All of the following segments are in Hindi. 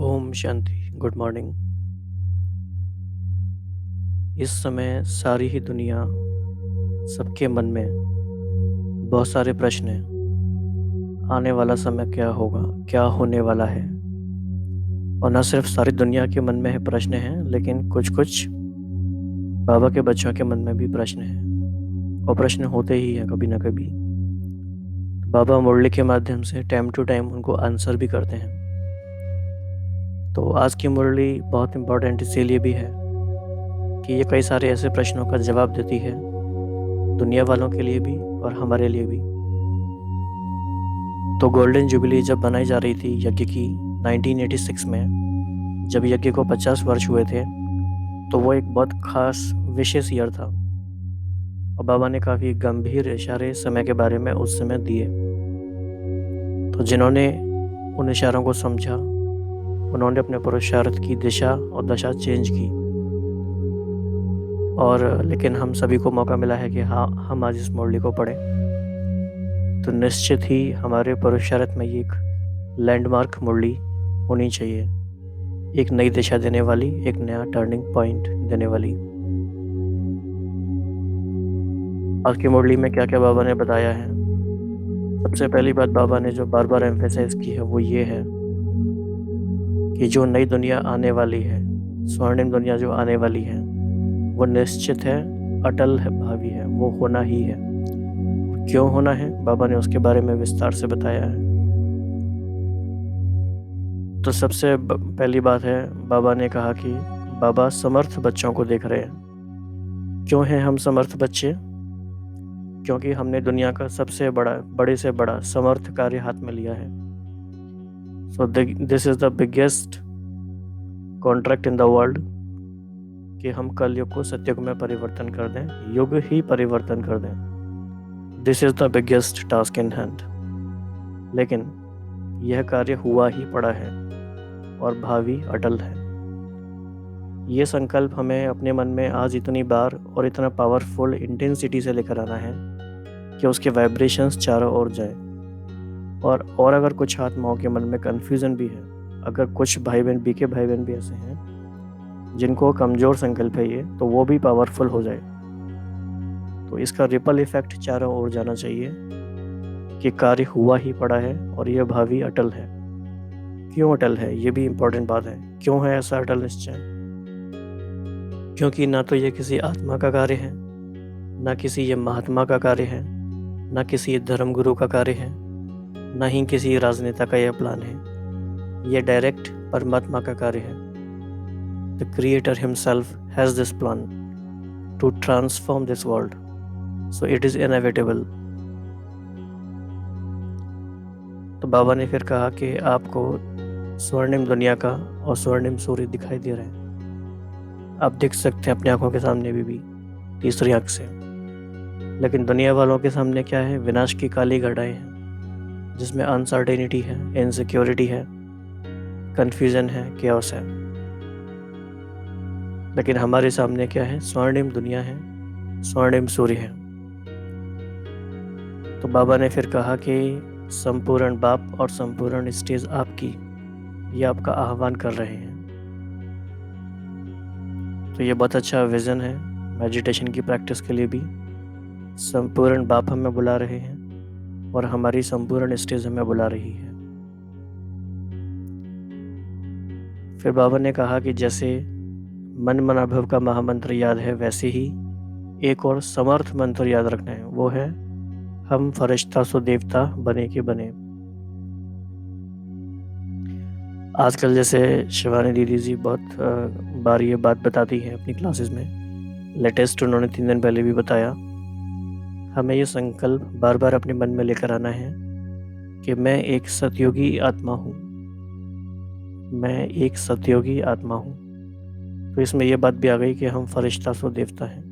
ओम शांति। Good morning. इस समय सारी ही दुनिया, सबके मन में बहुत सारे प्रश्न हैं। आने वाला समय क्या होगा, क्या होने वाला है। और न सिर्फ सारी दुनिया के मन में है प्रश्न हैं, लेकिन कुछ कुछ बाबा के बच्चों के मन में भी प्रश्न हैं। और प्रश्न होते ही हैं कभी ना कभी। बाबा मुरली के माध्यम से टाइम टू टाइम उनको आंसर भी करते हैं। तो आज की मुरली बहुत इम्पोर्टेंट इसीलिए भी है कि ये कई सारे ऐसे प्रश्नों का जवाब देती है, दुनिया वालों के लिए भी और हमारे लिए भी। तो गोल्डन जुबली जब बनाई जा रही थी यज्ञ की 1986 में, जब यज्ञ को 50 वर्ष हुए थे, तो वो एक बहुत खास विशेष ईयर था। और बाबा ने काफ़ी गंभीर इशारे समय के बारे में उस समय दिए। तो जिन्होंने उन इशारों को समझा, उन्होंने अपने पुरुषार्थ की दिशा और दशा चेंज की। और लेकिन हम सभी को मौका मिला है कि हाँ, हम आज इस मुरली को पढ़ें। तो निश्चित ही हमारे पुरुषार्थ में ये एक लैंडमार्क मुरली होनी चाहिए, एक नई दिशा देने वाली, एक नया टर्निंग पॉइंट देने वाली। आज की मुरली में क्या क्या बाबा ने बताया है। सबसे पहली बात बाबा ने जो बार बार एम्फेसाइज की है वो ये है कि जो नई दुनिया आने वाली है, स्वर्णिम दुनिया जो आने वाली है, वो निश्चित है, अटल है, भावी है, वो होना ही है। क्यों होना है, बाबा ने उसके बारे में विस्तार से बताया है। तो सबसे पहली बात है, बाबा ने कहा कि बाबा समर्थ बच्चों को देख रहे हैं। क्यों हैं हम समर्थ बच्चे? क्योंकि हमने दुनिया का सबसे बड़े से बड़ा समर्थ कार्य हाथ में लिया है। So this is the biggest contract in the world कि हम कलयुग को सत्युग में परिवर्तन कर दें, युग ही परिवर्तन कर दें। This is the biggest task in hand. लेकिन यह कार्य हुआ ही पड़ा है और भावी अटल है। ये संकल्प हमें अपने मन में आज इतनी बार और इतना पावरफुल इंटेंसिटी से लेकर आना है कि उसके वाइब्रेशंस चारों ओर जाए। और अगर कुछ आत्माओं के मन में कन्फ्यूज़न भी है, अगर कुछ भाई बहन, बीके भाई बहन भी ऐसे हैं जिनको कमज़ोर संकल्प है ये, तो वो भी पावरफुल हो जाए। तो इसका रिपल इफेक्ट चारों ओर जाना चाहिए कि कार्य हुआ ही पड़ा है और यह भावी अटल है। क्यों अटल है, ये भी इम्पोर्टेंट बात है। क्यों है ऐसा अटल निश्चय? क्योंकि ना तो ये किसी आत्मा का कार्य है, ना किसी ये महात्मा का कार्य है, ना किसी धर्म गुरु का कार्य है, ना ही किसी राजनेता का यह प्लान है। ये डायरेक्ट परमात्मा का कार्य है। The creator himself has this plan to transform this world, so it is inevitable. तो बाबा ने फिर कहा कि आपको स्वर्णिम दुनिया का और स्वर्णिम सूर्य दिखाई दे रहे हैं। आप देख सकते हैं अपनी आंखों के सामने भी तीसरी आंख से। लेकिन दुनिया वालों के सामने क्या है? विनाश की काली घटाएं हैं, जिसमें अनसर्टेनिटी है, इनसिक्योरिटी है, कन्फ्यूजन है, केओस है। लेकिन हमारे सामने क्या है? स्वर्णिम दुनिया है, स्वर्णिम सूर्य है। तो बाबा ने फिर कहा कि संपूर्ण बाप और संपूर्ण स्टेज आपकी, ये आपका आह्वान कर रहे हैं। तो ये बहुत अच्छा विज़न है मेडिटेशन की प्रैक्टिस के लिए भी। संपूर्ण बाप हमें बुला रहे हैं और हमारी संपूर्ण स्टेज हमें बुला रही है। फिर बाबा ने कहा कि जैसे मन मना भव का महामंत्र याद है, वैसे ही एक और समर्थ मंत्र याद रखना है। वो है, हम फरिश्ता सो देवता बने के बने। आजकल जैसे शिवानी दीदी जी बहुत बार ये बात बताती हैं अपनी क्लासेस में। लेटेस्ट उन्होंने 3 दिन पहले भी बताया। हमें ये संकल्प बार बार अपने मन में लेकर आना है कि मैं एक सतयोगी आत्मा हूँ, मैं एक सतयोगी आत्मा हूँ। तो इसमें यह बात भी आ गई कि हम फरिश्ता सो देवता हैं।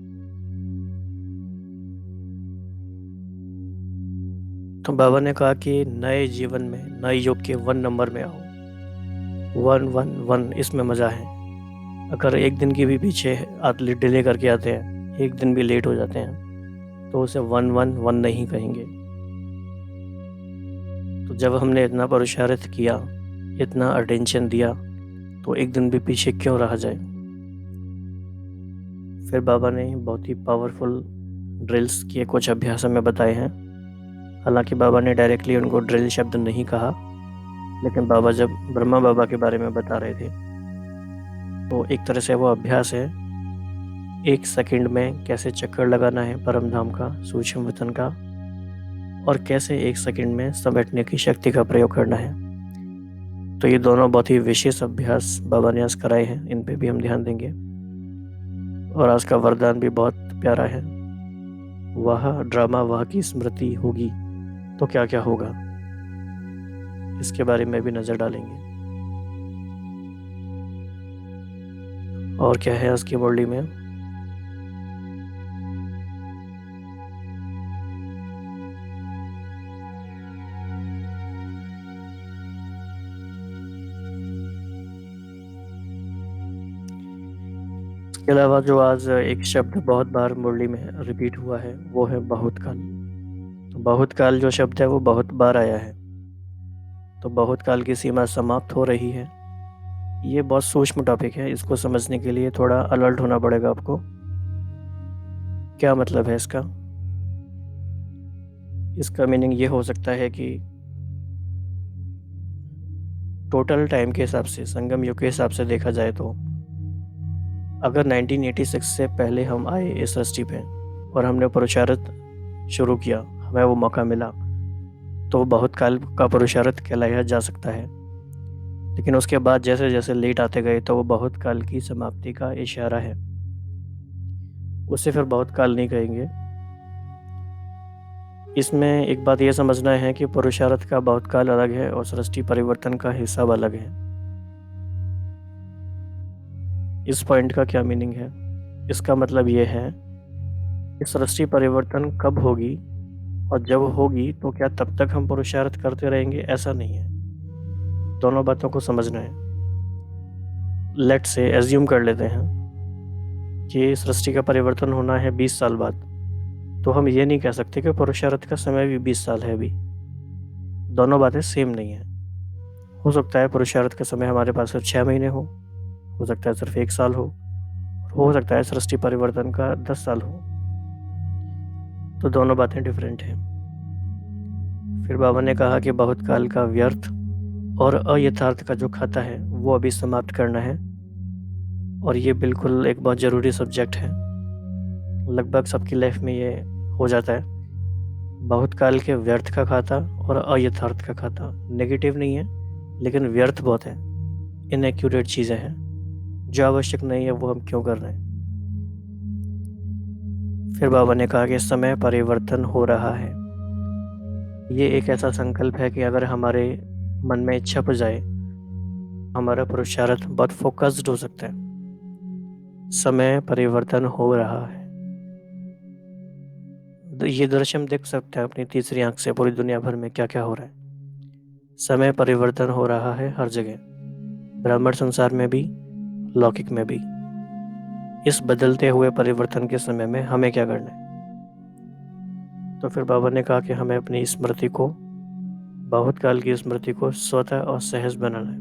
तो बाबा ने कहा कि नए जीवन में, नए युग के 1 नंबर में आओ। 111, इसमें मज़ा है। अगर एक दिन की भी पीछे डिले करके आते हैं, एक दिन भी लेट हो जाते हैं, तो उसे 111 नहीं कहेंगे। तो जब हमने इतना पुरुषार्थ किया, इतना अटेंशन दिया, तो एक दिन भी पीछे क्यों रहा जाए। फिर बाबा ने बहुत ही पावरफुल ड्रिल्स के कुछ अभ्यास हमें बताए हैं। हालांकि बाबा ने डायरेक्टली उनको ड्रिल शब्द नहीं कहा, लेकिन बाबा जब ब्रह्मा बाबा के बारे में बता रहे थे तो एक तरह से वो अभ्यास है। 1 सेकंड में कैसे चक्कर लगाना है परम धाम का, सूक्ष्म वतन का, और कैसे 1 सेकंड में समेटने की शक्ति का प्रयोग करना है। तो ये दोनों बहुत ही विशेष अभ्यास बाबा ने आज कराए हैं, इन पे भी हम ध्यान देंगे। और आज का वरदान भी बहुत प्यारा है। वह ड्रामा वह की स्मृति होगी तो क्या क्या होगा, इसके बारे में भी नज़र डालेंगे। और क्या है आज की मुरली में। इसके अलावा जो आज एक शब्द बहुत बार मुरली में रिपीट हुआ है वो है बहुत काल। तो बहुत काल जो शब्द है वो बहुत बार आया है। तो बहुत काल की सीमा समाप्त हो रही है। ये बहुत सूक्ष्म टॉपिक है, इसको समझने के लिए थोड़ा अलर्ट होना पड़ेगा आपको। क्या मतलब है इसका। इसका मीनिंग ये हो सकता है कि टोटल टाइम के हिसाब से, संगम युग के हिसाब से देखा जाए तो अगर 1986 से पहले हम आए इस सृष्टि पे और हमने पुरुषार्थ शुरू किया, हमें वो मौका मिला, तो बहुत काल का पुरुषार्थ कहलाया जा सकता है। लेकिन उसके बाद जैसे जैसे लेट आते गए तो वो बहुत काल की समाप्ति का इशारा है, उससे फिर बहुत काल नहीं कहेंगे। इसमें एक बात ये समझना है कि पुरुषार्थ का बहुत काल अलग है और सृष्टि परिवर्तन का हिसाब अलग है। इस पॉइंट का क्या मीनिंग है। इसका मतलब ये है कि सृष्टि परिवर्तन कब होगी, और जब होगी तो क्या तब तक हम पुरुषार्थ करते रहेंगे, ऐसा नहीं है। दोनों बातों को समझना है। लेट से एज्यूम कर लेते हैं कि सृष्टि का परिवर्तन होना है 20 साल बाद, तो हम ये नहीं कह सकते कि पुरुषार्थ का समय भी 20 साल है अभी। दोनों बातें सेम नहीं है। हो सकता है पुरुषार्थ का समय हमारे पास सिर्फ 6 महीने हो सकता है सिर्फ 1 साल हो सकता है सृष्टि परिवर्तन का 10 साल हो। तो दोनों बातें डिफरेंट हैं। फिर बाबा ने कहा कि बहुत काल का व्यर्थ और अयथार्थ का जो खाता है वो अभी समाप्त करना है। और ये बिल्कुल एक बहुत ज़रूरी सब्जेक्ट है, लगभग सबकी लाइफ में ये हो जाता है। बहुत काल के व्यर्थ का खाता और अयथार्थ का खाता नेगेटिव नहीं है, लेकिन व्यर्थ बहुत है, इनएक्यूरेट चीज़ें हैं, जो आवश्यक नहीं है वो हम क्यों कर रहे हैं। फिर बाबा ने कहा कि समय परिवर्तन हो रहा है। ये एक ऐसा संकल्प है कि अगर हमारे मन में छप जाए, हमारा पुरुषार्थ बहुत फोकस्ड हो सकता है। समय परिवर्तन हो रहा है, ये दृश्य हम देख सकते हैं अपनी तीसरी आंख से, पूरी दुनिया भर में क्या क्या हो रहा है। समय परिवर्तन हो रहा है हर जगह, ब्राह्मण संसार में भी, लौकिक में भी। इस बदलते हुए परिवर्तन के समय में हमें क्या करना है। तो फिर बाबा ने कहा कि हमें अपनी स्मृति को, बहुत काल की स्मृति को स्वतः और सहज बनाना है।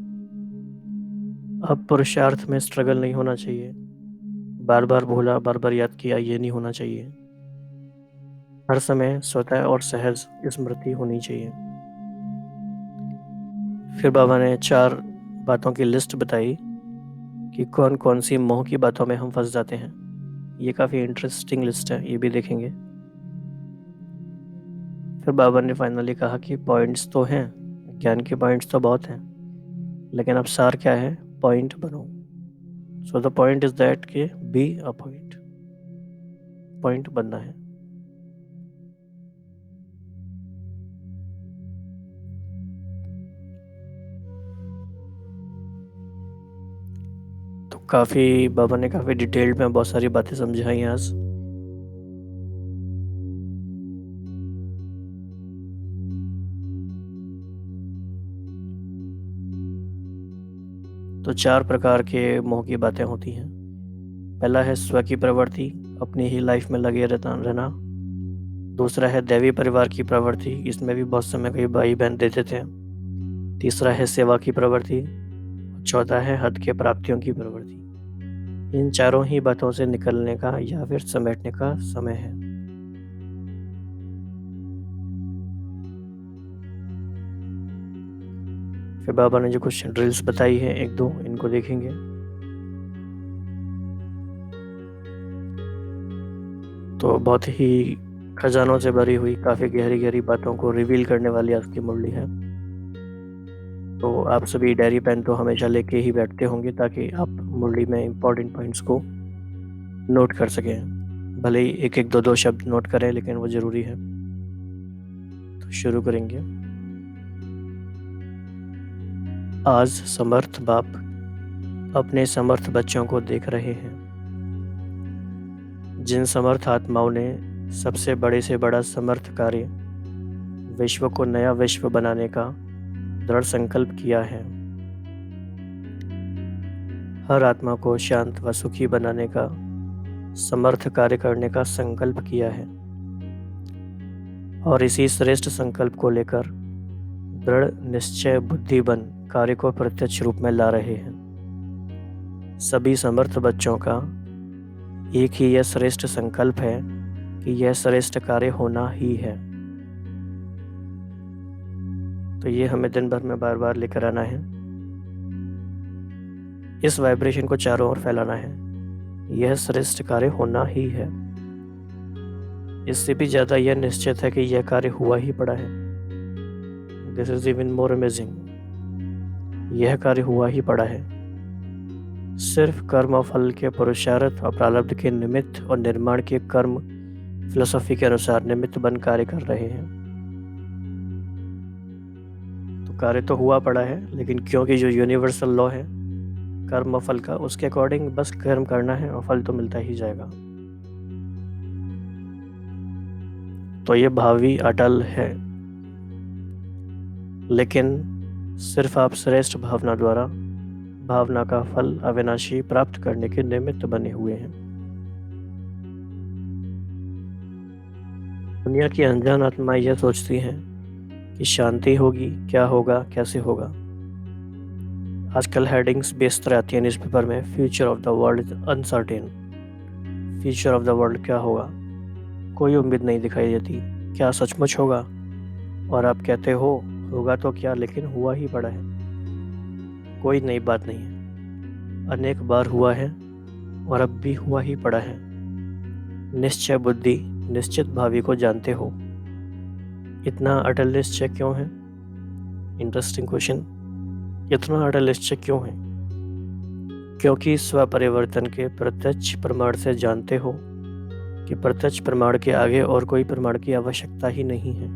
अब पुरुषार्थ में स्ट्रगल नहीं होना चाहिए, बार बार भूला बार बार याद किया, ये नहीं होना चाहिए। हर समय स्वतः और सहज स्मृति होनी चाहिए। फिर बाबा ने 4 बातों की लिस्ट बताई कि कौन कौन सी मोह की बातों में हम फंस जाते हैं। ये काफ़ी इंटरेस्टिंग लिस्ट है, ये भी देखेंगे। फिर बाबा ने फाइनली कहा कि पॉइंट्स तो हैं, ज्ञान के पॉइंट्स तो बहुत हैं, लेकिन अब सार क्या है, पॉइंट बनो। So the point is that कि बी अ पॉइंट, पॉइंट बनना है। तो काफ़ी बाबा ने काफ़ी डिटेल्ड में बहुत सारी बातें समझाई आज। तो 4 प्रकार के मोह की बातें होती हैं। पहला है स्व की प्रवृत्ति, अपनी ही लाइफ में लगे रहना। दूसरा है दैवी परिवार की प्रवृत्ति, इसमें भी बहुत समय कई भाई बहन देते थे। तीसरा है सेवा की प्रवृत्ति। चौथा है हद के प्राप्तियों की प्रवृत्ति। इन चारों ही बातों से निकलने का या फिर समेटने का समय है। फिर बाबा ने जो कुछ ड्रिल्स बताई है एक दो, इनको देखेंगे। तो बहुत ही खजानों से भरी हुई काफ़ी गहरी गहरी बातों को रिवील करने वाली आज की मुरली है। तो आप सभी डायरी पेन तो हमेशा लेके ही बैठते होंगे ताकि आप मुरली में इम्पोर्टेंट पॉइंट्स को नोट कर सकें। भले ही एक एक दो दो शब्द नोट करें, लेकिन वो ज़रूरी है। तो शुरू करेंगे। आज समर्थ बाप अपने समर्थ बच्चों को देख रहे हैं। जिन समर्थ आत्माओं ने सबसे बड़े से बड़ा समर्थ कार्य विश्व को नया विश्व बनाने का दृढ़ संकल्प किया है, हर आत्मा को शांत व सुखी बनाने का समर्थ कार्य करने का संकल्प किया है, और इसी श्रेष्ठ संकल्प को लेकर दृढ़ निश्चय बुद्धि बन कार्य को प्रत्यक्ष रूप में ला रहे हैं। सभी समर्थ बच्चों का एक ही यह श्रेष्ठ संकल्प है कि यह श्रेष्ठ कार्य होना ही है। तो ये हमें दिन भर में बार बार लेकर आना है। इस वाइब्रेशन को चारों ओर फैलाना है। यह श्रेष्ठ कार्य होना ही है। इससे भी ज़्यादा यह निश्चित है कि यह कार्य हुआ ही पड़ा है। This is even more amazing. यह कार्य हुआ ही पड़ा है। सिर्फ कर्म और फल के पुरुषार्थ और प्रारब्ध के निमित्त और निर्माण के कर्म फिलोसफी के अनुसार निमित्त बन कार्य कर रहे हैं। तो कार्य तो हुआ पड़ा है, लेकिन क्योंकि जो यूनिवर्सल लॉ है कर्म और फल का, उसके अकॉर्डिंग बस कर्म करना है और फल तो मिलता ही जाएगा। तो ये भावी अटल है, लेकिन सिर्फ आप श्रेष्ठ भावना द्वारा भावना का फल अविनाशी प्राप्त करने के निमित्त बने हुए हैं। दुनिया की अनजान आत्माएं यह सोचती हैं कि शांति होगी, क्या होगा, कैसे होगा। आजकल हेडिंग्स भी इस तरह आती है न्यूज़पेपर में, future of the world is uncertain. Future of the world क्या होगा, कोई उम्मीद नहीं दिखाई देती। क्या सचमुच होगा? और आप कहते हो होगा तो क्या, लेकिन हुआ ही पड़ा है। कोई नई बात नहीं है, अनेक बार हुआ है और अब भी हुआ ही पड़ा है। निश्चय बुद्धि निश्चित भावी को जानते हो। इतना अटल निश्चय क्यों है? Interesting question. इतना अटल निश्चय क्यों है? क्योंकि स्वपरिवर्तन के प्रत्यक्ष प्रमाण से जानते हो कि प्रत्यक्ष प्रमाण के आगे और कोई प्रमाण की आवश्यकता ही नहीं है।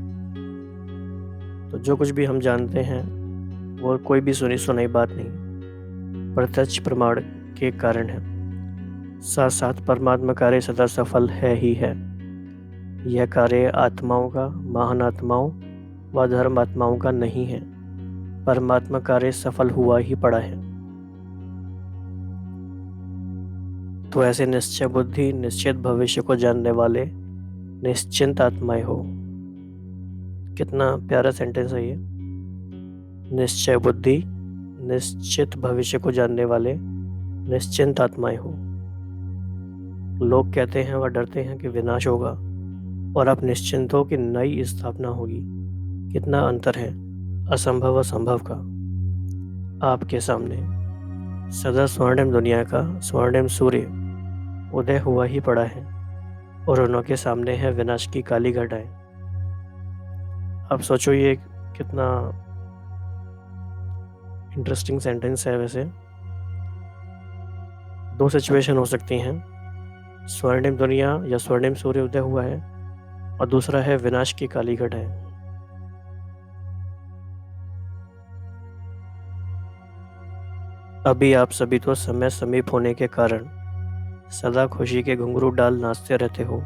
तो जो कुछ भी हम जानते हैं वो कोई भी सुनी सुनाई बात नहीं, प्रत्यक्ष प्रमाण के कारण है। साथ साथ परमात्मा कार्य सदा सफल है ही है। यह कार्य आत्माओं का, महान आत्माओं व धर्म आत्माओं का नहीं है। परमात्मा कार्य सफल हुआ ही पड़ा है। तो ऐसे निश्चय बुद्धि निश्चित भविष्य को जानने वाले निश्चिंत आत्माएं हो। कितना प्यारा सेंटेंस है ये। निश्चय बुद्धि निश्चित भविष्य को जानने वाले निश्चिंत आत्माएं हो। लोग कहते हैं व डरते हैं कि विनाश होगा, और आप निश्चिंत हो कि नई स्थापना होगी। कितना अंतर है असंभव और संभव का। आपके सामने सदा स्वर्णिम दुनिया का स्वर्णिम सूर्य उदय हुआ ही पड़ा है, और उनके सामने है विनाश की काली घटाएं। आप सोचो ये कितना इंटरेस्टिंग सेंटेंस है। वैसे दो सिचुएशन हो सकती हैं, स्वर्णिम दुनिया या स्वर्णिम सूर्य उदय हुआ है, और दूसरा है विनाश की काली घटाएं। अभी आप सभी तो समय समीप होने के कारण सदा खुशी के घुंघरू डाल नाचते रहते हो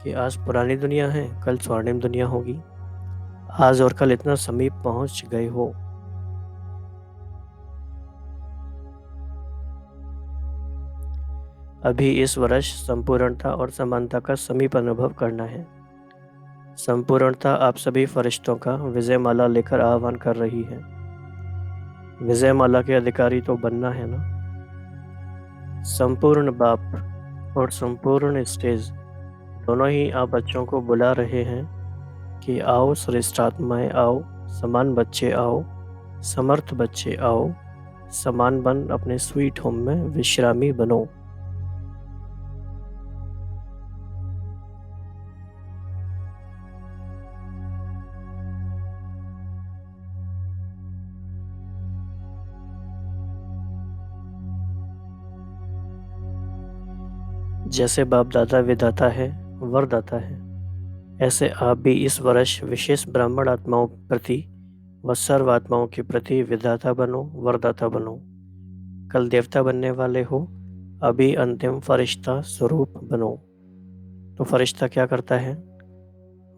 कि आज पुरानी दुनिया है, कल स्वर्णिम दुनिया होगी। आज और कल इतना समीप पहुंच गए हो। अभी इस वर्ष संपूर्णता और समानता का समीप अनुभव करना है। संपूर्णता आप सभी फरिश्तों का विजयमाला लेकर आह्वान कर रही है। विजयमाला के अधिकारी तो बनना है ना। संपूर्ण बाप और संपूर्ण स्टेज दोनों ही आप बच्चों को बुला रहे हैं कि आओ श्रेष्ठात्माएं आओ, समान बच्चे आओ, समर्थ बच्चे आओ, समान बन अपने स्वीट होम में विश्रामी बनो। जैसे बाप दादा विधाता है, वरदाता है, ऐसे आप भी इस वर्ष विशेष ब्राह्मण आत्माओं प्रति व सर्व आत्माओं के प्रति विधाता बनो, वरदाता बनो। कल देवता बनने वाले हो, अभी अंतिम फरिश्ता स्वरूप बनो। तो फरिश्ता क्या करता है?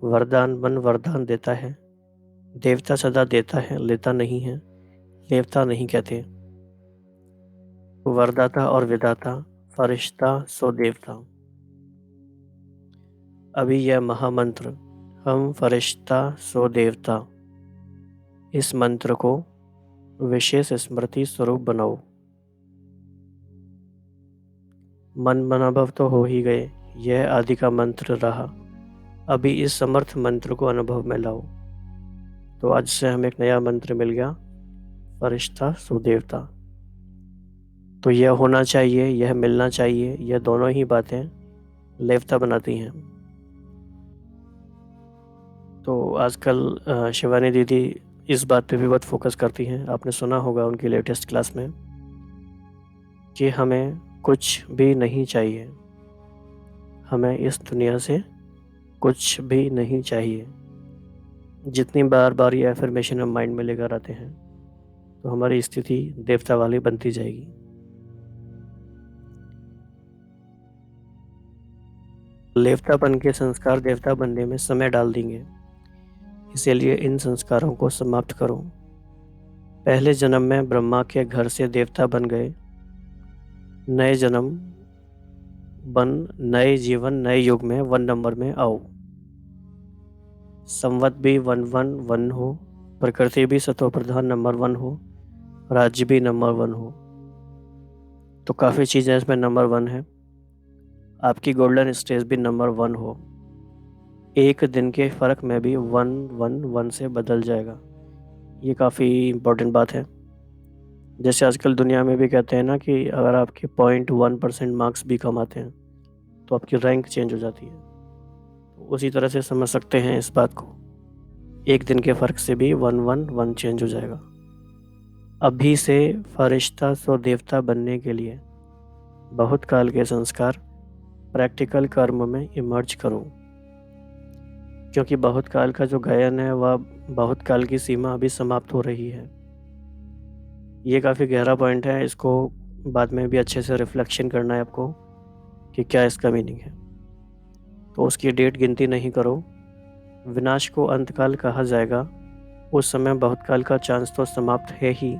वरदान बन वरदान देता है। देवता सदा देता है, लेता नहीं है, देवता नहीं कहते। वरदाता और विधाता, फरिश्ता सो देवता। अभी यह महामंत्र हम फरिश्ता सो देवता, इस मंत्र को विशेष स्मृति स्वरूप बनाओ। मन अनुभव तो हो ही गए, यह आदि का मंत्र रहा, अभी इस समर्थ मंत्र को अनुभव में लाओ। तो आज से हमें एक नया मंत्र मिल गया, फरिश्ता सो देवता। तो यह होना चाहिए, यह मिलना चाहिए, यह दोनों ही बातें देवता बनाती हैं। तो आजकल शिवानी दीदी इस बात पे भी बहुत फोकस करती हैं। आपने सुना होगा उनकी लेटेस्ट क्लास में कि हमें कुछ भी नहीं चाहिए, हमें इस दुनिया से कुछ भी नहीं चाहिए। जितनी बार बार ये एफर्मेशन हम माइंड में लेकर आते हैं तो हमारी स्थिति देवता वाली बनती जाएगी। देवतापन के संस्कार देवता बनने में समय डाल देंगे, इसीलिए इन संस्कारों को समाप्त करो। पहले जन्म में ब्रह्मा के घर से देवता बन गए, नए जन्म बन नए जीवन नए युग में 1 नंबर में आओ। संवत भी 111 हो, प्रकृति भी सतो प्रधान नंबर 1 हो, राज्य भी नंबर 1 हो। तो काफ़ी चीज़ें इसमें नंबर 1 है। आपकी गोल्डन स्टेज भी नंबर 1 हो, एक दिन के फ़र्क में भी 111 से बदल जाएगा। ये काफ़ी इम्पोर्टेंट बात है। जैसे आजकल दुनिया में भी कहते हैं ना कि अगर आपके 0.1% मार्क्स भी कम आते हैं तो आपकी रैंक चेंज हो जाती है। तो उसी तरह से समझ सकते हैं इस बात को, एक दिन के फ़र्क से भी 111 चेंज हो जाएगा। अभी से फरिश्ता सो देवता बनने के लिए बहुत काल के संस्कार प्रैक्टिकल कर्म में इमर्ज करो, क्योंकि बहुत काल का जो गायन है वह बहुत काल की सीमा अभी समाप्त हो रही है। ये काफ़ी गहरा पॉइंट है, इसको बाद में भी अच्छे से रिफ्लेक्शन करना है आपको कि क्या इसका मीनिंग है। तो उसकी डेट गिनती नहीं करो। विनाश को अंतकाल कहा जाएगा, उस समय बहुत काल का चांस तो समाप्त है ही,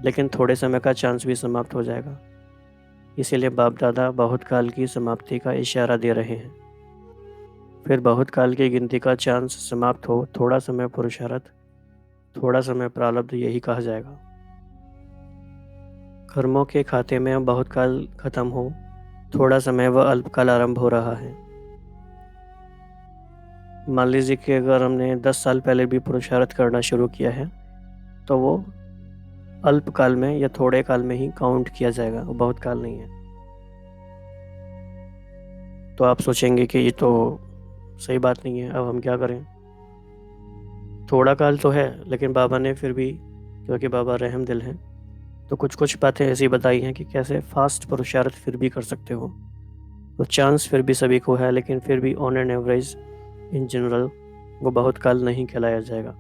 लेकिन थोड़े समय का चांस भी समाप्त हो जाएगा। इसीलिए बाप दादा बहुत काल की समाप्ति का इशारा दे रहे हैं। फिर बहुत काल की गिनती का चांस समाप्त हो, थोड़ा समय पुरुषार्थ, थोड़ा समय प्रारब्ध, यही कहा जाएगा। कर्मों के खाते में बहुत काल खत्म हो, थोड़ा समय व अल्पकाल आरंभ हो रहा है। मान लीजिए कि अगर हमने 10 साल पहले भी पुरुषार्थ करना शुरू किया है तो वो अल्पकाल में या थोड़े काल में ही काउंट किया जाएगा, वो बहुत काल नहीं है। तो आप सोचेंगे कि ये तो सही बात नहीं है, अब हम क्या करें। थोड़ा काल तो है, लेकिन बाबा ने फिर भी, क्योंकि बाबा रहम दिल हैं, तो कुछ कुछ बातें ऐसी बताई हैं कि कैसे फास्ट पुरुषार्थ फिर भी कर सकते हो। तो चांस फिर भी सभी को है, लेकिन फिर भी on an average in general वो बहुत काल नहीं कहलाया जाएगा।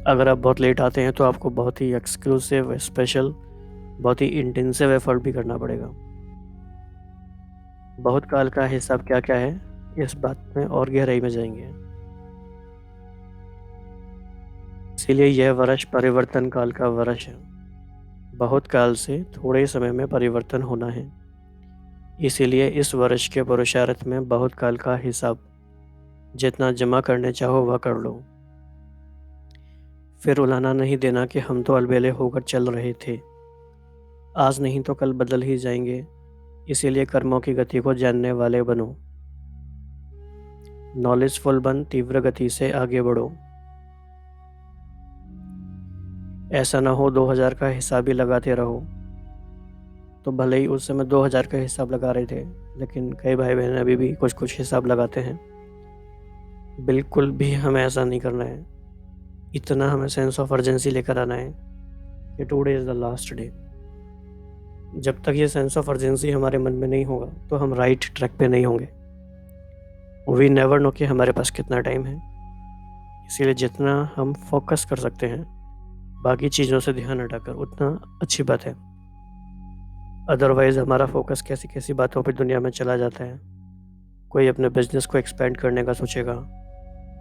अगर आप बहुत लेट आते हैं तो आपको बहुत ही एक्सक्लूसिव, स्पेशल, बहुत ही इंटेंसिव एफर्ट भी करना पड़ेगा। बहुत काल का हिसाब क्या क्या है, इस बात में और गहराई में जाएंगे। इसीलिए यह वर्ष परिवर्तन काल का वर्ष है। बहुत काल से थोड़े समय में परिवर्तन होना है, इसीलिए इस वर्ष के पुरुषार्थ में बहुत काल का हिसाब जितना जमा करने चाहो वह कर लो। फिर रुलाना नहीं देना कि हम तो अलबेले होकर चल रहे थे। आज नहीं तो कल बदल ही जाएंगे, इसीलिए कर्मों की गति को जानने वाले बनो। नॉलेजफुल बन, तीव्र गति से आगे बढ़ो। ऐसा ना हो 2000 का हिसाब ही लगाते रहो। तो भले ही उस समय 2000 का हिसाब लगा रहे थे, लेकिन कई भाई बहन अभी भी कुछ कुछ हिसाब लगाते हैं। बिल्कुल भी हमें ऐसा नहीं करना है। इतना हमें सेंस ऑफ अर्जेंसी लेकर आना है कि today is the last day. जब तक ये सेंस ऑफ अर्जेंसी हमारे मन में नहीं होगा तो हम राइट ट्रैक पे नहीं होंगे। वी नेवर नो कि हमारे पास कितना टाइम है, इसीलिए जितना हम फोकस कर सकते हैं बाकी चीज़ों से ध्यान हटाकर, उतना अच्छी बात है। अदरवाइज़ हमारा फोकस कैसी कैसी बातों पे दुनिया में चला जाता है। कोई अपने बिजनेस को एक्सपेंड करने का सोचेगा,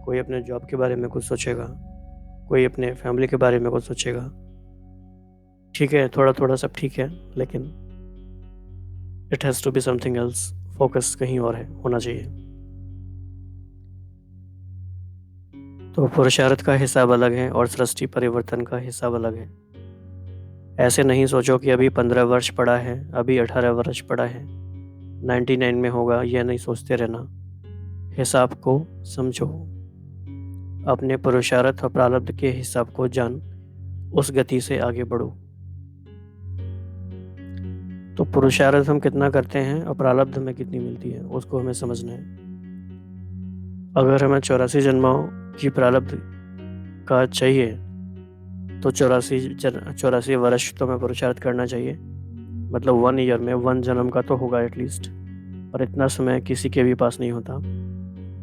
कोई अपने जॉब के बारे में कुछ सोचेगा, कोई अपने फैमिली के बारे में कुछ सोचेगा। ठीक है, थोड़ा थोड़ा सब ठीक है, लेकिन it has to be something else. Focus कहीं और है, होना चाहिए। तो पुरुषार्थ का हिसाब अलग है और सृष्टि परिवर्तन का हिसाब अलग है। ऐसे नहीं सोचो कि अभी 15 वर्ष पड़ा है, अभी 18 वर्ष पड़ा है, 99 में होगा, यह नहीं सोचते रहना। हिसाब को समझो, अपने पुरुषार्थ और प्रारब्ध के हिसाब को जान, उस गति से आगे बढ़ो। तो पुरुषार्थ हम कितना करते हैं और प्रारब्ध हमें कितनी मिलती है, उसको हमें समझना है। अगर हमें 84 जन्मों की प्रारब्ध का चाहिए तो 84 वर्ष तो हमें पुरुषार्थ करना चाहिए। मतलब 1 ईयर में 1 जन्म का तो होगा एटलीस्ट, और इतना समय किसी के भी पास नहीं होता।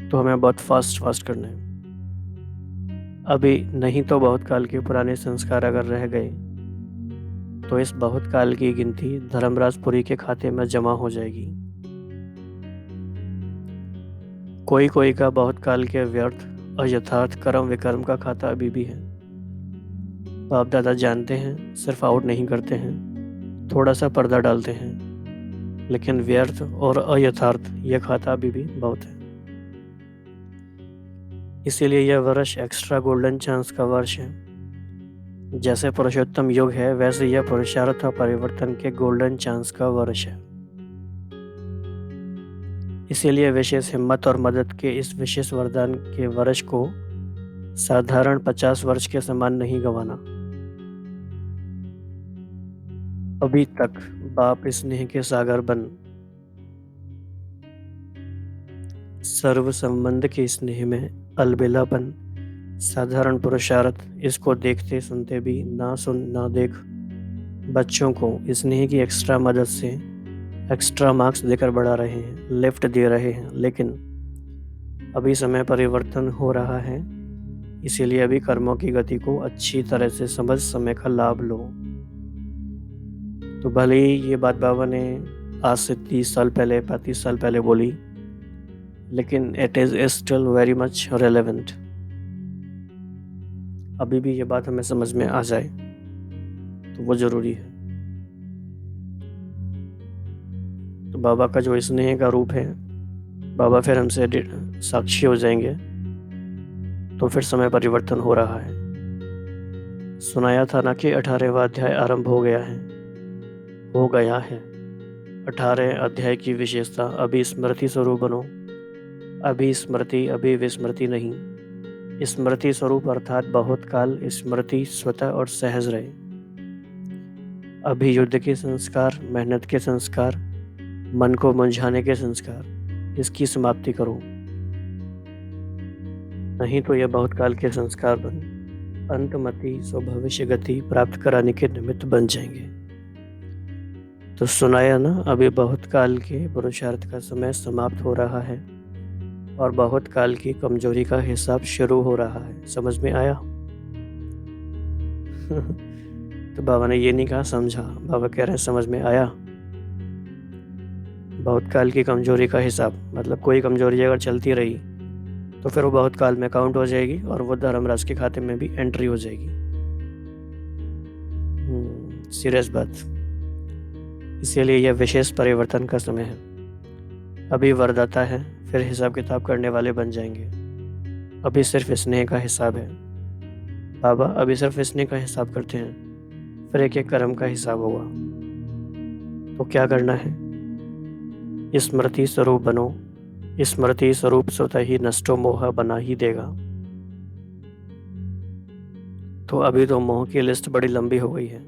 तो हमें बहुत फास्ट करना है। अभी नहीं तो बहुत काल के पुराने संस्कार अगर रह गए तो इस बहुत काल की गिनती धर्मराजपुरी के खाते में जमा हो जाएगी। कोई कोई का बहुत काल के व्यर्थ और यथार्थ कर्म विकर्म का खाता अभी भी है। बाप दादा जानते हैं, सिर्फ आउट नहीं करते हैं, थोड़ा सा पर्दा डालते हैं, लेकिन व्यर्थ और अयथार्थ यह खाता अभी भी बहुत है। इसीलिए यह वर्ष एक्स्ट्रा गोल्डन चांस का वर्ष है। जैसे पुरुषोत्तम युग है, वैसे यह पुरुषार्थ और परिवर्तन के गोल्डन चांस का वर्ष है। इसीलिए विशेष हिम्मत और मदद के इस विशेष वरदान के वर्ष को साधारण 50 वर्ष के समान नहीं गंवाना। अभी तक बाप स्नेह के सागर बन, सर्व संबंध के स्नेह में अलबेलापन, साधारण पुरुषार्थ, इसको देखते सुनते भी ना सुन ना देख, बच्चों को स्नेह की एक्स्ट्रा मदद से एक्स्ट्रा मार्क्स देकर बढ़ा रहे हैं, लिफ्ट दे रहे हैं। लेकिन अभी समय परिवर्तन हो रहा है, इसीलिए अभी कर्मों की गति को अच्छी तरह से समझ समय का लाभ लो। तो भले ही ये बात बाबा ने आज से 30 साल पहले 35 साल पहले बोली, लेकिन it is still very much relevant. अभी भी ये बात हमें समझ में आ जाए तो वो ज़रूरी है। तो बाबा का जो स्नेह का रूप है, बाबा फिर हमसे साक्षी हो जाएंगे। तो फिर समय परिवर्तन हो रहा है। सुनाया था ना कि 18वां अध्याय आरंभ हो गया है। 18 अध्याय की विशेषता, अभी स्मृति स्वरूप बनो। अभी स्मृति, अभी विस्मृति नहीं। स्मृति स्वरूप अर्थात बहुत काल स्मृति स्वतः और सहज रहे। अभी युद्ध के संस्कार, मेहनत के संस्कार, मन को मुंझाने के संस्कार, इसकी समाप्ति करो। नहीं तो यह बहुत काल के संस्कार बन अंतमति स्वभविष्य गति प्राप्त कराने के निमित्त बन जाएंगे। तो सुनाया ना, अभी बहुत काल के पुरुषार्थ का समय समाप्त हो रहा है और बहुत काल की कमजोरी का हिसाब शुरू हो रहा है। समझ में आया? तो बाबा ने ये नहीं कहा समझा, बाबा कह रहे हैं समझ में आया। बहुत काल की कमजोरी का हिसाब मतलब कोई कमजोरी अगर चलती रही तो फिर वो बहुत काल में काउंट हो जाएगी और वो धर्मराज के खाते में भी एंट्री हो जाएगी। सीरियस बात। इसीलिए यह विशेष परिवर्तन का समय है। अभी वरदाता है, फिर हिसाब किताब करने वाले बन जाएंगे। अभी सिर्फ स्नेह का हिसाब है। बाबा अभी सिर्फ इसने का हिसाब करते हैं, फिर एक एक कर्म का हिसाब होगा। तो क्या करना है? स्मृति स्वरूप बनो। स्मृति स्वरूप स्वतः ही नष्टो मोह बना ही देगा। तो अभी तो मोह की लिस्ट बड़ी लंबी हो गई है।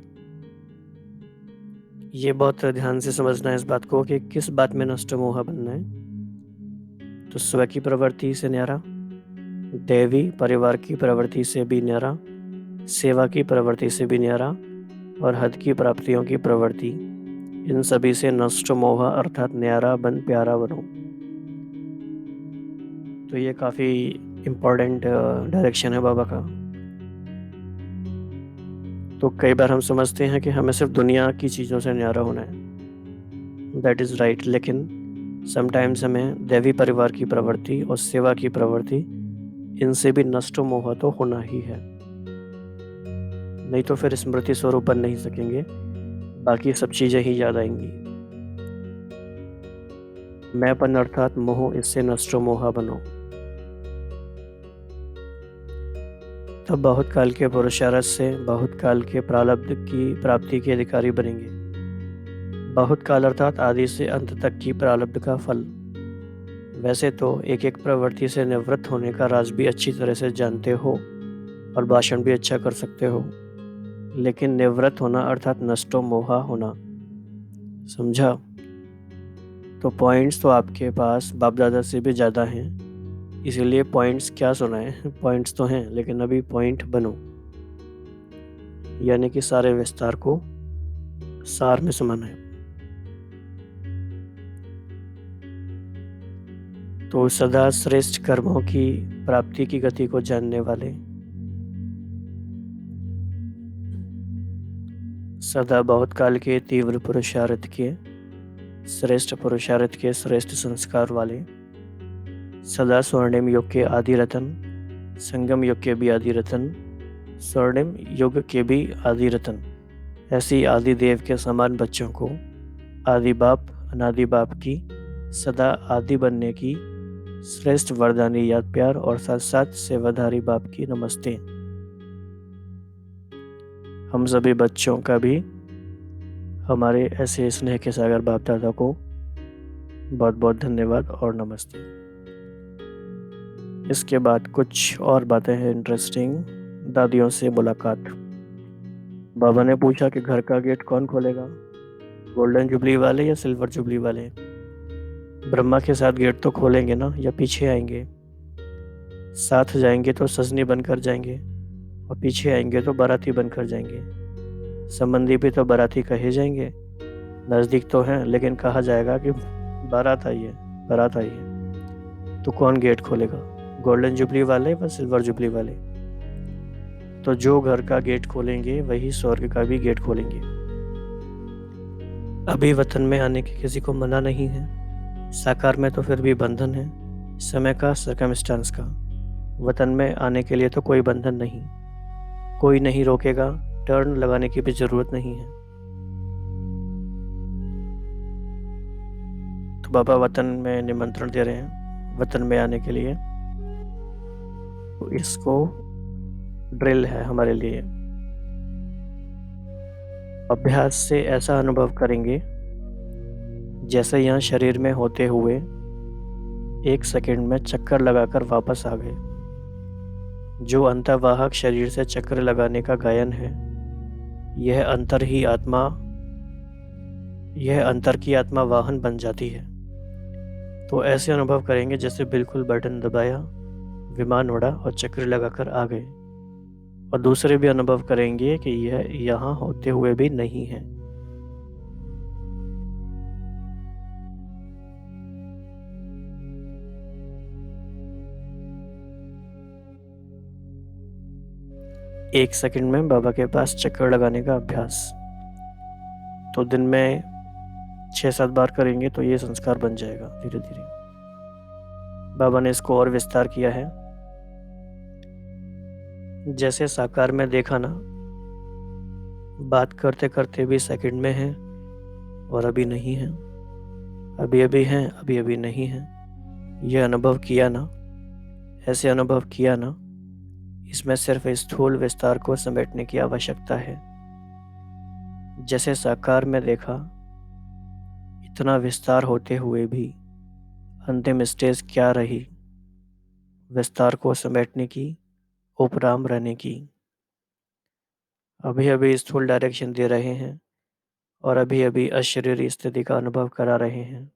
ये बहुत ध्यान से समझना है इस बात को कि किस बात में नष्ट मोह बनना है। तो स्व की प्रवृत्ति से न्यारा, दैवी परिवार की प्रवृत्ति से भी न्यारा, सेवा की प्रवृत्ति से भी न्यारा और हद की प्राप्तियों की प्रवृत्ति, इन सभी से नष्ट मोह अर्थात न्यारा बन प्यारा बनो। तो ये काफ़ी इम्पोर्टेंट डायरेक्शन है बाबा का। तो कई बार हम समझते हैं कि हमें सिर्फ दुनिया की चीज़ों से न्यारा होना है, दैट इज़ राइट, लेकिन समटाइम्स हमें दैवी परिवार की प्रवृत्ति और सेवा की प्रवृत्ति, इनसे भी नष्ट मोह तो होना ही है, नहीं तो फिर स्मृति स्वरूप बन नहीं सकेंगे, बाकी सब चीज़ें ही याद आएंगी। मैंपन अर्थात मोह, इससे नष्ट मोह बनो। तब बहुत काल के पुरुषार्थ से बहुत काल के प्रारब्ध की प्राप्ति के अधिकारी बनेंगे। बहुत काल अर्थात आदि से अंत तक की प्रारब्ध का फल। वैसे तो एक एक प्रवृत्ति से निवृत्त होने का राज भी अच्छी तरह से जानते हो और भाषण भी अच्छा कर सकते हो, लेकिन निवृत्त होना अर्थात नष्टो मोहा होना, समझा? तो पॉइंट्स तो आपके पास बाप दादा से भी ज़्यादा हैं, इसीलिए पॉइंट्स क्या सुनाए, पॉइंट्स तो हैं, लेकिन अभी पॉइंट बनो, यानी कि सारे विस्तार को सार में समाना है। तो सदा श्रेष्ठ कर्मों की प्राप्ति की गति को जानने वाले, सदा बहुत काल के तीव्र पुरुषार्थ के, श्रेष्ठ पुरुषार्थ के श्रेष्ठ संस्कार वाले, सदा स्वर्णिम युग के आदि रतन, संगम युग के भी आदि रतन, स्वर्णिम युग के भी आदि रतन, ऐसी आदि देव के समान बच्चों को आदि बाप अनादि बाप की सदा आदि बनने की श्रेष्ठ वरदानी याद प्यार और साथ साथ सेवाधारी बाप की नमस्ते। हम सभी बच्चों का भी हमारे ऐसे स्नेह के सागर बाप दादा को बहुत बहुत धन्यवाद और नमस्ते। इसके बाद कुछ और बातें हैं इंटरेस्टिंग। दादियों से मुलाकात। बाबा ने पूछा कि घर का गेट कौन खोलेगा, गोल्डन जुबली वाले या सिल्वर जुबली वाले? ब्रह्मा के साथ गेट तो खोलेंगे ना, या पीछे आएंगे? साथ जाएंगे तो सजनी बनकर जाएंगे और पीछे आएंगे तो बाराती बनकर जाएंगे। संबंधी भी तो बाराती कहे जाएंगे, नज़दीक तो हैं लेकिन कहा जाएगा कि बारात आई है, बारात आई है। तो कौन गेट खोलेगा, गोल्डन जुबली वाले या सिल्वर जुबली वाले? तो जो घर का गेट खोलेंगे वही स्वर्ग का भी गेट खोलेंगे। अभी वतन में आने की किसी को मना नहीं है, साकार में तो फिर भी बंधन है, समय का, सर्कमस्टांस का। वतन में आने के लिए तो कोई बंधन नहीं, कोई नहीं रोकेगा, टर्न लगाने की भी जरूरत नहीं है। तो बाबा वतन में निमंत्रण दे रहे हैं वतन में आने के लिए, तो इसको ड्रिल है हमारे लिए। अभ्यास से ऐसा अनुभव करेंगे जैसे यहाँ शरीर में होते हुए 1 सेकंड में चक्कर लगाकर वापस आ गए। जो अंतर्वाहक शरीर से चक्कर लगाने का गायन है, यह अंतर की आत्मा वाहन बन जाती है। तो ऐसे अनुभव करेंगे जैसे बिल्कुल बटन दबाया, विमान उड़ा और चक्कर लगाकर आ गए। और दूसरे भी अनुभव करेंगे कि यह यहाँ होते हुए भी नहीं है। एक सेकंड में बाबा के पास चक्कर लगाने का अभ्यास, तो दिन में 6-7 बार करेंगे तो ये संस्कार बन जाएगा धीरे धीरे। बाबा ने इसको और विस्तार किया है। जैसे साकार में देखा ना, बात करते करते भी सेकंड में है और अभी नहीं है, अभी अभी है, अभी अभी नहीं है। ये अनुभव किया ना, ऐसे अनुभव किया ना, इसमें सिर्फ स्थूल विस्तार को समेटने की आवश्यकता है। जैसे साकार में देखा, इतना विस्तार होते हुए भी अंतिम स्टेज क्या रही? विस्तार को समेटने की, उपराम रहने की। अभी अभी स्थूल डायरेक्शन दे रहे हैं और अभी अभी अशरीरी स्थिति का अनुभव करा रहे हैं,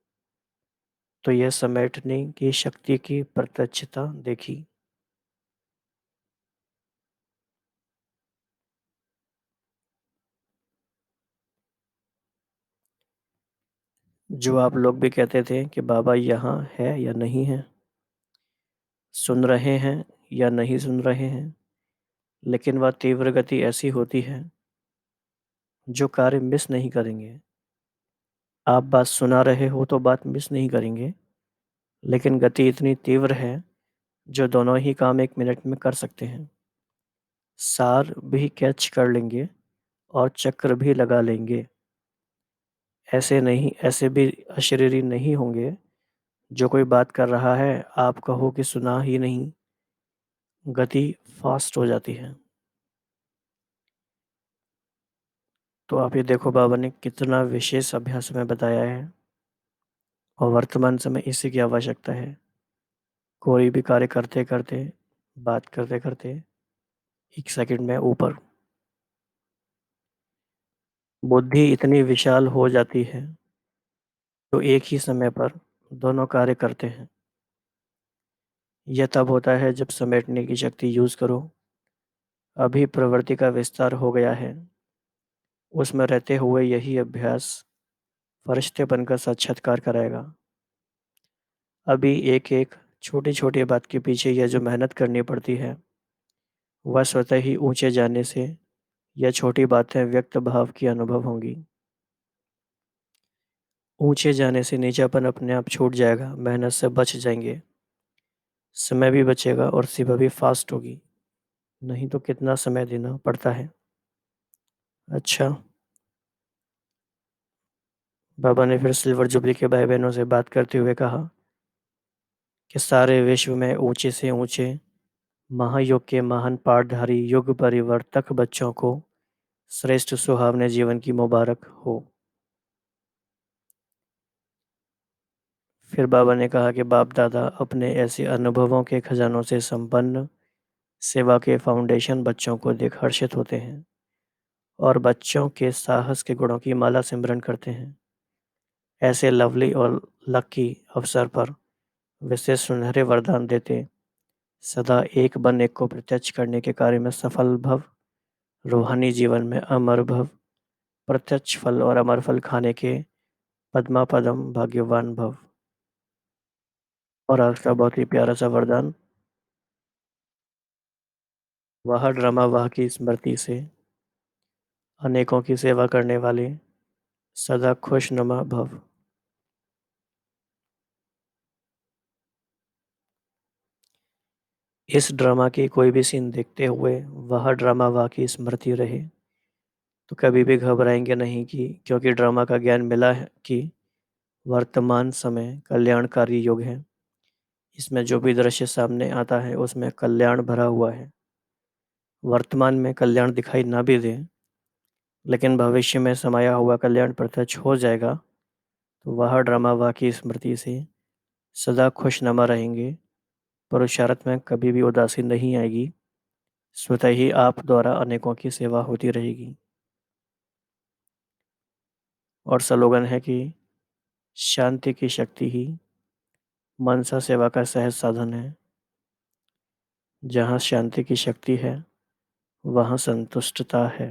तो यह समेटने की शक्ति की प्रत्यक्षता देखी। जो आप लोग भी कहते थे कि बाबा यहाँ है या नहीं है, सुन रहे हैं या नहीं सुन रहे हैं, लेकिन वह तीव्र गति ऐसी होती है जो कार्य मिस नहीं करेंगे। आप बात सुना रहे हो तो बात मिस नहीं करेंगे, लेकिन गति इतनी तीव्र है जो दोनों ही काम 1 मिनट में कर सकते हैं। सार भी कैच कर लेंगे और चक्र भी लगा लेंगे। ऐसे भी अशरीरी नहीं होंगे जो कोई बात कर रहा है, आप कहो कि सुना ही नहीं, गति फास्ट हो जाती है। तो आप ये देखो, बाबा ने कितना विशेष अभ्यास में बताया है और वर्तमान समय इसी की आवश्यकता है। कोई भी कार्य करते करते, बात करते करते 1 सेकंड में ऊपर। बुद्धि इतनी विशाल हो जाती है तो एक ही समय पर दोनों कार्य करते हैं। यह तब होता है जब समेटने की शक्ति यूज करो। अभी प्रवृत्ति का विस्तार हो गया है, उसमें रहते हुए यही अभ्यास फरिश्तेपन का साक्षात्कार कराएगा। अभी एक एक छोटी छोटी बात के पीछे यह जो मेहनत करनी पड़ती है, वह स्वतः ही ऊंचे जाने से यह छोटी बातें व्यक्त भाव की अनुभव होंगी। ऊंचे जाने से नीचापन अपने आप छूट जाएगा, मेहनत से बच जाएंगे, समय भी बचेगा और सेवा भी फास्ट होगी। नहीं तो कितना समय देना पड़ता है। अच्छा, बाबा ने फिर सिल्वर जुबली के भाई बहनों से बात करते हुए कहा कि सारे विश्व में ऊंचे से ऊंचे महायुग के महान पाठधारी युग परिवर्तक बच्चों को श्रेष्ठ सुहावने जीवन की मुबारक हो। फिर बाबा ने कहा कि बाप दादा अपने ऐसे अनुभवों के खजानों से संपन्न सेवा के फाउंडेशन बच्चों को देख हर्षित होते हैं और बच्चों के साहस के गुणों की माला सिमरन करते हैं। ऐसे लवली और लकी अवसर पर विशेष सुनहरे वरदान देते, सदा एक बन एक को प्रत्यक्ष करने के कार्य में सफल भव, रूहानी जीवन में अमर भव, प्रत्यक्ष फल और अमर फल खाने के पद्मा पदम भाग्यवान भव। और आज का बहुत ही प्यारा सा वरदान, वह ड्रामा वाह की स्मृति से अनेकों की सेवा करने वाले सदा खुशनुमा भव। इस ड्रामा की कोई भी सीन देखते हुए वह ड्रामा वाह की स्मृति रहे तो कभी भी घबराएंगे नहीं, कि क्योंकि ड्रामा का ज्ञान मिला है कि वर्तमान समय कल्याणकारी युग है। इसमें जो भी दृश्य सामने आता है उसमें कल्याण भरा हुआ है। वर्तमान में कल्याण दिखाई ना भी दे, लेकिन भविष्य में समाया हुआ कल्याण प्रत्यक्ष हो जाएगा। तो वह ड्रामा वाह की स्मृति से सदा खुशनुमा रहेंगे, पुरुषार्थ में कभी भी उदासी नहीं आएगी, स्वतः ही आप द्वारा अनेकों की सेवा होती रहेगी। और स्लोगन है कि शांति की शक्ति ही मनसा सेवा का सहज साधन है। जहाँ शांति की शक्ति है वहाँ संतुष्टता है।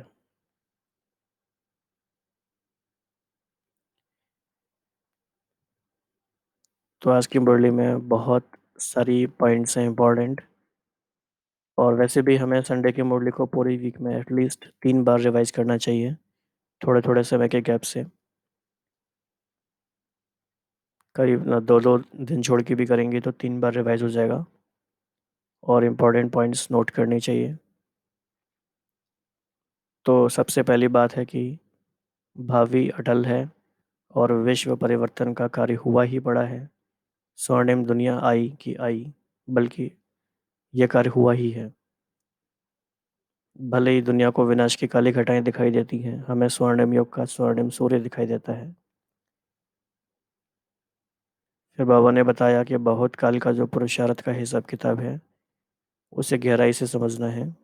तो आज की मुरली में बहुत सारी पॉइंट्स हैं इम्पोर्टेंट, और वैसे भी हमें संडे की मुरली को पूरी वीक में एटलीस्ट 3 बार रिवाइज करना चाहिए, थोड़े थोड़े समय के गैप से। करीब 2-2 दिन छोड़ के भी करेंगे तो 3 बार रिवाइज हो जाएगा, और इम्पोर्टेंट पॉइंट्स नोट करने चाहिए। तो सबसे पहली बात है कि भावी अटल है और विश्व परिवर्तन का कार्य हुआ ही पड़ा है। स्वर्णिम दुनिया आई कि आई, बल्कि यह कार्य हुआ ही है। भले ही दुनिया को विनाश की काली घटाएं दिखाई देती हैं, हमें स्वर्णिम युग का स्वर्णिम सूर्य दिखाई देता है। फिर बाबा ने बताया कि बहुत काल का जो पुरुषार्थ का हिसाब किताब है, उसे गहराई से समझना है,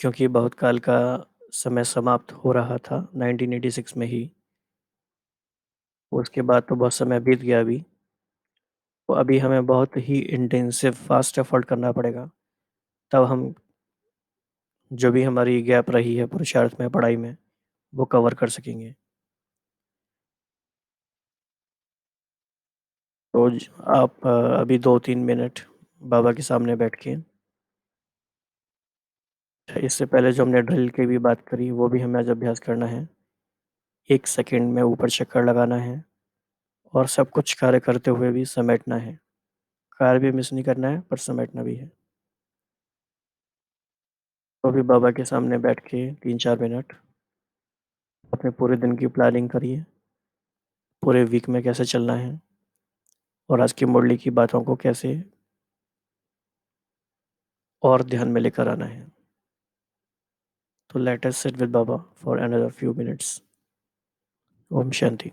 क्योंकि बहुत काल का समय समाप्त हो रहा था 1986 में ही। उसके बाद तो बहुत समय बीत गया अभी। तो अभी हमें बहुत ही इंटेंसिव फास्ट एफर्ट करना पड़ेगा, तब हम जो भी हमारी गैप रही है पुरुषार्थ में, पढ़ाई में, वो कवर कर सकेंगे। तो आप अभी 2-3 मिनट बाबा के सामने बैठ के, इससे पहले जो हमने ड्रिल की भी बात करी, वो भी हमें आज अभ्यास करना है। 1 सेकंड में ऊपर चक्कर लगाना है और सब कुछ कार्य करते हुए भी समेटना है। कार्य भी मिस नहीं करना है, पर समेटना भी है। तो अभी बाबा के सामने बैठ के 3-4 मिनट अपने पूरे दिन की प्लानिंग करिए, पूरे वीक में कैसे चलना है और आज की मुरली की बातों को कैसे और ध्यान में लेकर आना है। तो let us sit with Baba for another few minutes. ओम शांति।